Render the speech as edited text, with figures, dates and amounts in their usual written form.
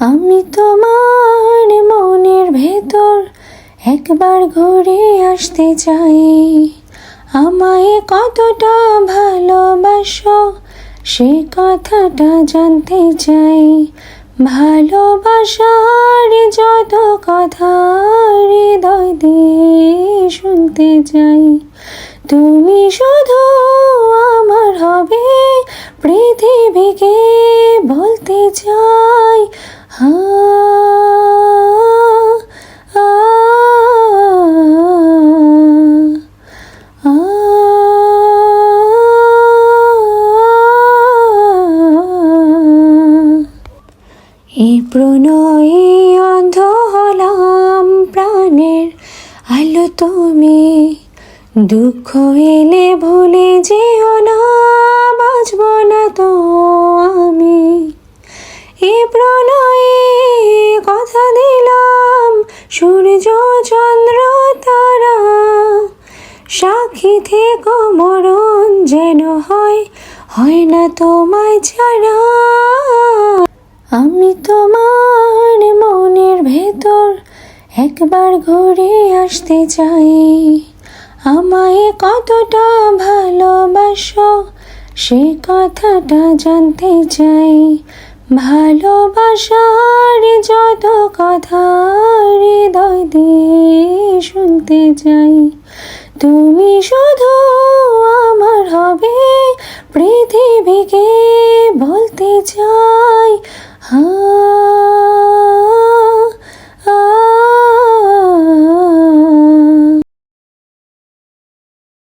আমি তোমার মনের ভেতর একবার ঘুরে আসতে চাই। আমায় কতটা ভালোবাসো সে কথাটা জানতে চাই। ভালোবাসার যত কথা হৃদয় দিয়ে শুনতে চাই। তুমি শুধু আমার হবে পৃথিবীকে বলতে চাই। এই প্রণয়ে অন্ধ হলাম, প্রাণের আলো তুমি। দুঃখ এলে ভুলে যেও না, বাঁচব না তো আমি। এই প্রণয়ে কথা দিলাম, সূর্য চন্দ্র তারা সাক্ষী থেকো, মরণ যেন হয় না তোমায় ছাড়া। আমি তোমার মনের ভেতর একবার ঘুরে আসতে চাই। আমায় কতটা ভালোবাসো সে কথাটা জানতে চাই। ভালোবাসার যত কথা হৃদয় দিয়ে শুনতে চাই। তুমি শুধু আমার হবে পৃথিবীকে বলতে চাই।